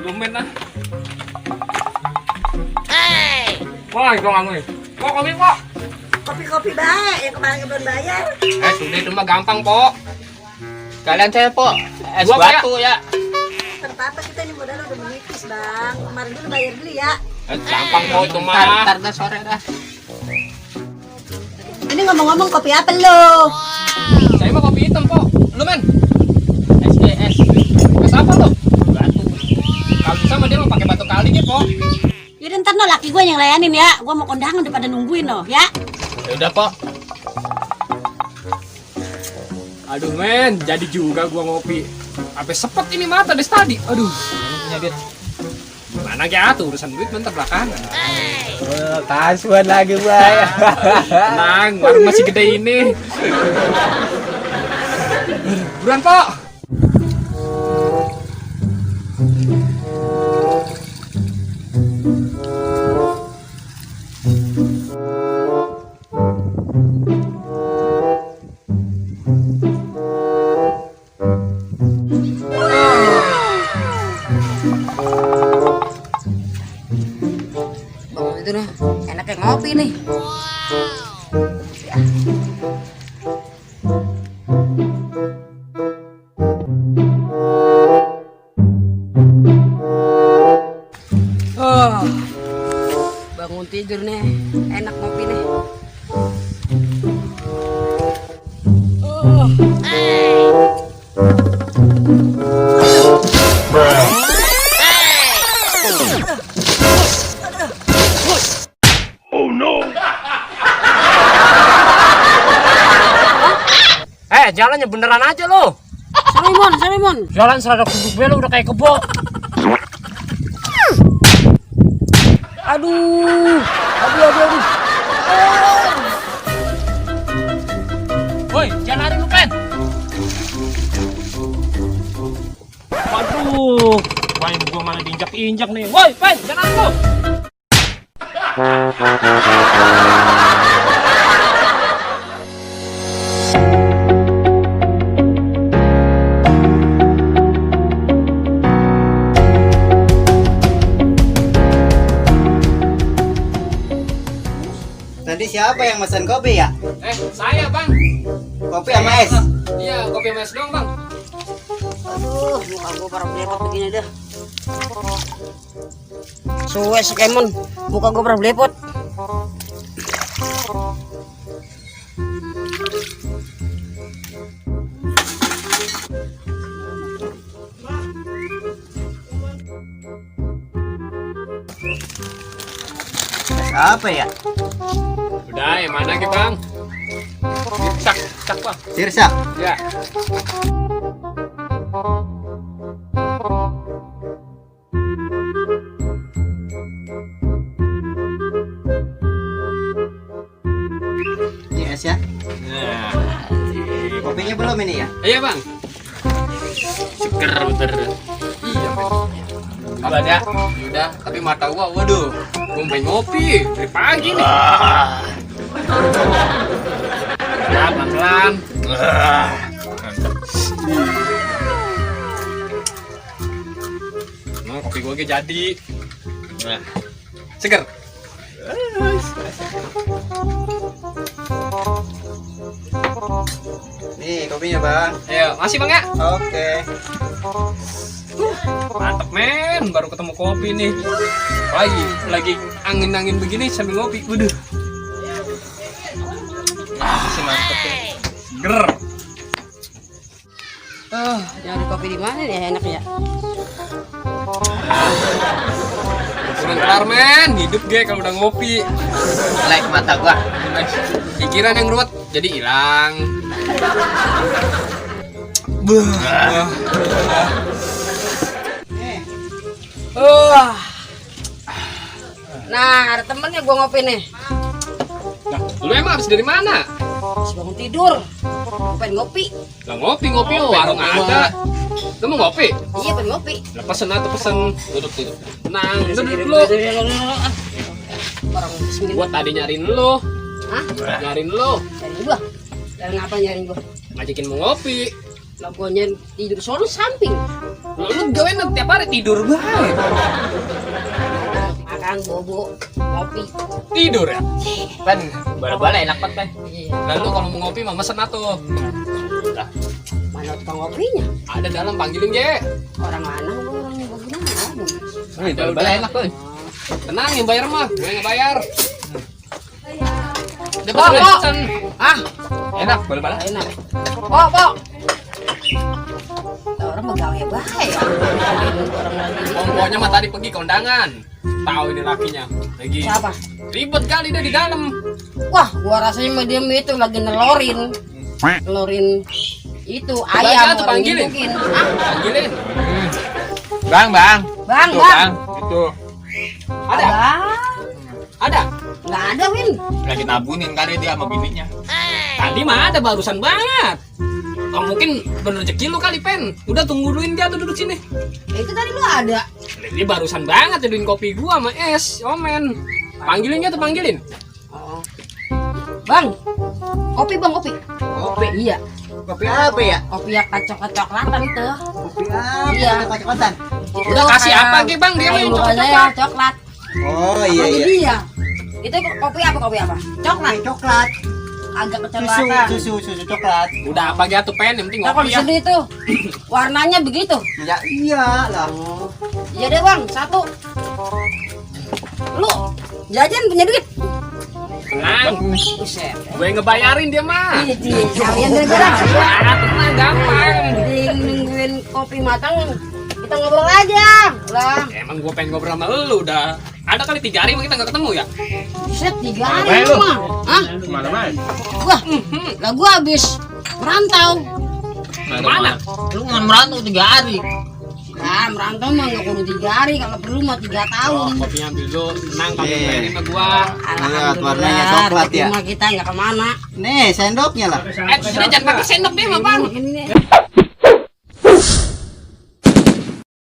Lumen ah. Wah, itu nganggu nih. Kok kopi, Pok? Kopi-kopi baik, yang kemarin belum bayar. Sudah itu mah gampang, Pok. Kalian saya, Pok. Es Gua, batu ya. Terpapa kita ini modal udah menipis, Bang. Kemarin dulu bayar dulu ya. Gampang, Pok, itu mah. Ntar dah sore dah. Ini ngomong-ngomong kopi apa lo? Saya mah kopi hitam, Pok. Lu, men? Es. Es apa lo? Batu. Kalau bisa mah dia mau pakai batu kali nih, Pok. Yaudah ntar no, laki gue yang layanin ya. Gue mau kondangan udah pada nungguin no, ya. Ya udah, Pok. Aduh, men, jadi juga gua ngopi. Sampai sepet ini mata dari tadi. Aduh, Punya duit. mana ya tuh urusan duit bentar belakangan. Kasuan lagi, Bay. Tenang, warung masih gede ini. Buruan, Pok. Itu nih, enaknya ngopi nih. Oh, bangun tidur nih, enak ngopi nih. Jalannya beneran aja lo. Salimon. Jalan serada kuduk belo udah kayak kebo. Aduh. Woi, jangan lari lu, Pen. Waduh, main gua mana diinjak-injak nih. Woi, Pen, jangan lari lu. Tadi siapa yang pesan kopi ya? Saya, Bang. Kopi sama es? Iya, kopi sama es dong, Bang. Aduh, muka gue parah belepot begini dah. Suwe sekemon, muka gue parah belepot. Apa ya? Udah, yang mana ke, Bang? Cak, Bang. Sirsak. Ya. Ini es ya? Nah, Kopinya belum ini ya? iya, Bang. Seger bener. Iya, Bang. Kalau ada, udah. Tapi mata gua, waduh, gua pengen ngopi dari pagi nih. Ya, pelan-pelan. Nah, kopi gua jadi. Nah, seger. Nih kopinya bang. Ayo, masih bang ya? Oke. Mantap men, baru ketemu kopi nih. Lagi angin-angin begini sambil ngopi. Waduh. Masih mantep ya. Ger. Nyari kopi di mana nih enak ya? Kurang kelar men, hidup gue kalau udah ngopi. Like mata gua. Pikiran yang ruwet jadi hilang. Nah, ada temennya gua ngopi nih. Nah, lu emang habis dari mana? Habis bangun tidur. Pengen ngopi. Lah ngopi warung ada. Lu mau ngopi? Iya, pengen ngopi. Lah pesen atau pesen. Duduk. Tenang, duduk dulu. Orang bismillah. Gua tadi nyariin lu. Hah? Nyariin lu. Nyariin gua. Dari ngapa nyariin gua? Ngajakin mau ngopi. Lah gua nyari tidur sono samping. Lu gawean tiap hari tidur bae. Makan bobo, ngopi. Tidur ya? Kan bala-bala enak banget kan. Iya. Lalu kalau mau ngopi mah mesen atuh. Mana tukang ngopinya? Ada dalam panggilin ge. Orang mana? Orang yang begini. Bala-bala enak kan. Tenang yang bayar mah, gue yang bayar. Udah Pok, Pok. pesen. Ah, Enak bala-bala. enak. Pok. Orang begawe bae ya. Orang lagi. Pokoknya mah tadi pergi ke undangan. Tahu ini lakinya. Lagi Siapa? ribet kali dia di dalam. Wah, gua rasanya mah dia itu lagi nelorin itu Baca ayam tuh, orang panggilin. nyebukin. Hah? Panggilin. Bang. Bang, Tuh, bang. Itu. Ada? Ada? Nggak ada, Win. Lagi nabunin kali dia sama bininya. Tadi mah ada barusan banget. Oh, mungkin bener rezeki lu kali Pen. Udah tungguin dia tuh duduk sini. Itu tadi lu ada. Ini barusan banget jadiin kopi gua sama es, omen. Panggilin tuh panggilin. Oh. Bang, kopi bang, kopi. Kopi. Iya, Kopi apa ya? kopi yang kacok-coklatan tuh. Kopi apa? Iya. Kocok-kocokan. Udah kasih apa Ki Bang? Dia main coklat. coklat. Coklat. Oh iya Itu iya. dia. Itu kopi apa? Coklat. Kopi coklat. Agak kecoklatan. Susu coklat. Udah apa gitu Pen, yang penting Nah, kalau ngopi di ya. sini itu warnanya begitu. Ya iya lah. Iya deh bang, satu. Lu jajan punya duit? Tenang, Buset. gue ngebayarin dia mah. Ini kalian gara-gara. Ah, tenang, gampang. Mending nungguin kopi matang, kita ngobrol aja. Lah, Emang gue pengen ngobrol sama lu udah. Ada kali 3 hari kita nggak ketemu ya? buset 3 hari Ngapain lu lu? mah. Hah? Mana-mana. Gua habis merantau. Mana? Lu nggak merantau 3 hari. Nah, merantau mah nggak perlu 3 hari, kalau perlu mah 3 Oh, tahun. kopinya ambil dulu. Tenang, kamu Iya. bayarin sama gua. warnanya coklat ya. Cuma kita nggak kemana. Nih sendoknya lah. Sudah jangan pakai sendok deh, Bang. Ini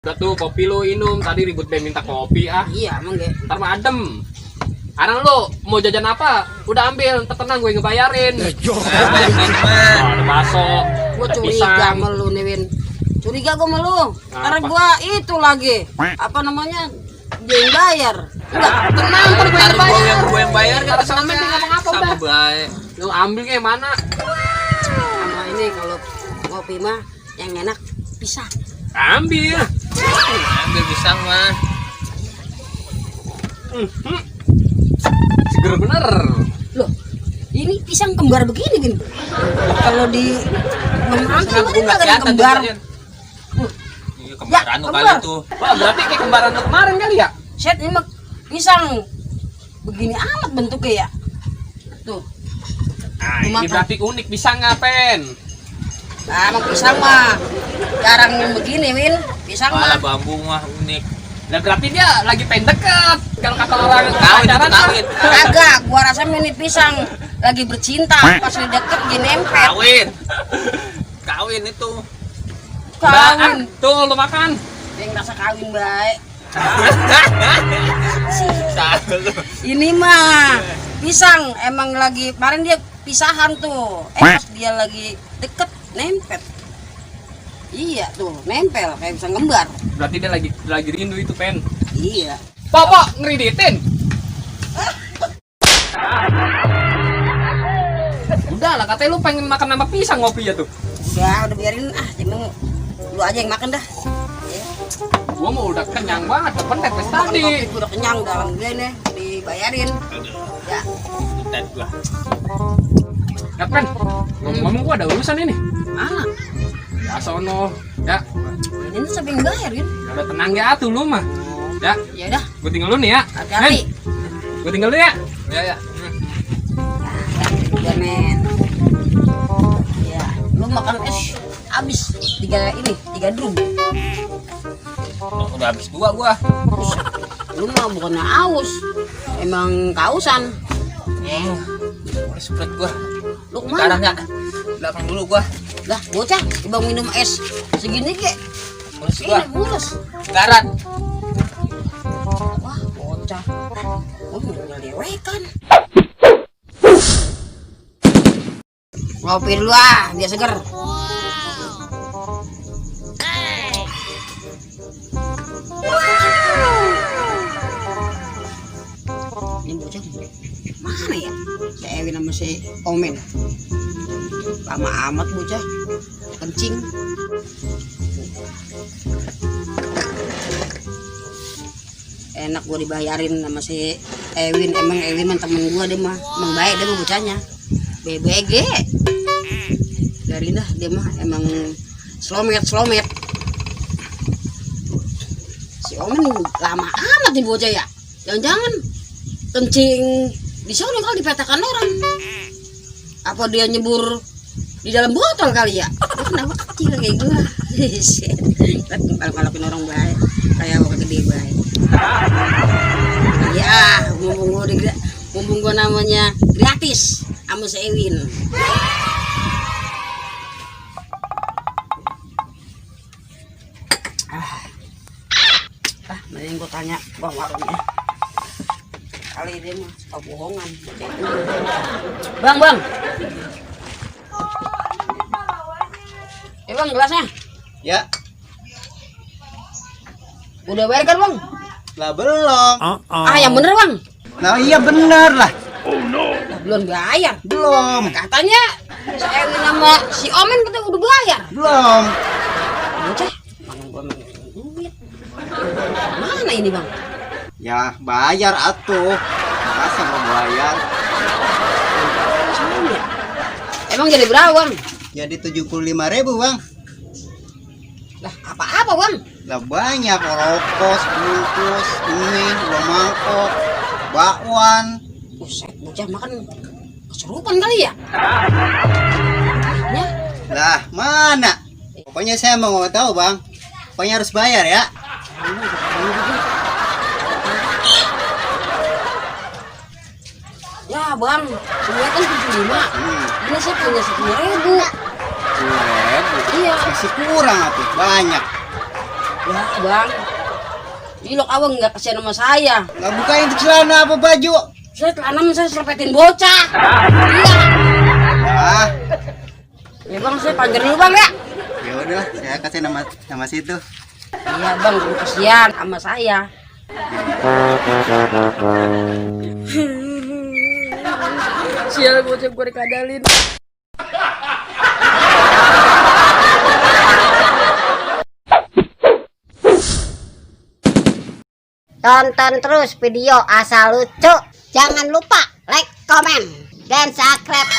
Udah tuh kopi lu inum. Tadi ribut deh minta kopi ah. iya, emang gak. Ntar mah adem. Sekarang lu mau jajan apa? Udah ambil, ntar tenang gue ngebayarin. Ada bakso, Gua ada curiga pisang. sama lu nih, Win. Curiga gua sama lu. Karena Apa? gua itu lagi apa namanya? Dia yang bayar. Udah, tenang, ntar gue yang bayar. Gue yang bayar Kata sama dia ngomong-apa udah. baik. Lu ambil kayak mana? Sama ini kalau ngopi mah yang enak pisang. Ambil. Ambil pisang mah. Seger bener. Loh, ini pisang kembar begini, Win. Kalau di merantau kan nggak ada kembar. Iya kembaran Ya, lu kali kembar. tuh. Wah, berarti kayak kembaran lu kemarin kali ya? Set ini mah pisang begini amat bentuknya ya. Tuh. Nah, ini Dimakan. berarti unik pisang ngapain? Nah, emang pisang mah jarang yang begini, Win. Pisang Malah mah bambu mah unik. Nah, berarti dia lagi pengen deket. Kalau kata orang Kawin itu pacaran, kawin. kagak. Gua rasa ini pisang lagi bercinta, pas udah deket dia nempel. Kawin. Kawin itu. Kawin. Tuh, lu makan. Yang rasa kawin baik. Salah lu. Ini mah pisang emang lagi kemarin dia pisahan tuh. Pas dia lagi deket nempel. Iya tuh, nempel kayak pisang kembar. Berarti dia lagi rindu itu, Pen. Iya. Papa ngeriditin. Udah, Enggak lah, katanya lu pengen makan sama pisang ngopi ya tuh. Udah biarin Cimeng. Lu aja yang makan dah. Gua mau udah kenyang banget, depan pepes tadi. Kopi udah kenyang, udah alhamdulillah nih dibayarin. Ya. Dan gua. Kapan? Ngomong gua ada urusan ini. Mana? Ya sono. Ya, Ini tuh sampai bayarin. udah tenang ya tuh lu mah. Ya, Ya udah, gua tinggal dulu nih ya. hati-hati. Gua tinggal dulu ya. Ya. Udah men. Ya, lu makan es habis 3 drum. Udah habis 2 gua. Lu mah bukannya aus, emang kausan. Mulai sepret gua. Lu Sekarang kemana? ya. Belakang dulu gua. Lah bocah, tiba minum es segini ke. Mulus gua. Ini mulus. Garat. Wah bocah, udah lewekan. Ngopi dulu biar seger. Ini bocah mana ya? Si Ewin sama si Omen. Lama amat bocah, kencing. Enak gua dibayarin sama si Ewin. Emang Ewin mah temen gua, dia mah emang baik dia mah bocahnya. BBG dari dah dia mah emang slomet. Si Omen lama amat nih bocah ya. Jangan-jangan kencing di sana kali dipetakan orang. Apa dia nyebur di dalam botol kali ya? Dia kenapa kecil kayak gua? Kalau orang baik kayak orang gede baik. Ya, mumpung gua namanya gratis sama si Ewin. Mending gua tanya bang warungnya. Kali dia mah suka bohongan. Bang. Bang gelasnya. Ya, Udah bayar kan bang? lah belum. Yang bener bang. Nah iya bener lah. Lah, belum bayar. Belum. Katanya si Ewin sama si Omen katanya udah bayar. Belum. Bocah, mana gua megang duit. Mana ini bang? Ya bayar atuh. Masa mau bayar? Emang jadi berapa bang? Jadi 75.000 bang. Lah apa bang? Lah banyak rokok, bungkus, mie, 2 mangkok, bakwan. Buset, bocah makan kesurupan kali ya? Ya, Lah mana? Pokoknya saya mau tahu bang. Pokoknya harus bayar ya. ya bang, semuanya kan 75. Ini saya punya 10.000. 10.000. Iya. Masih kurang atuh, banyak. Ya bang, ini lo awang nggak kasihan sama saya. Lah bukain itu celana apa baju? Saya celana saya selepetin bocah. Iya. Ah, Ya bang, saya panggil dulu bang ya. ya udah, saya kasih nama situ. Iya bang, kasihan sama saya. Sial bocah gue dikadalin. Tonton terus video asal lucu. Jangan lupa like, komen, dan subscribe.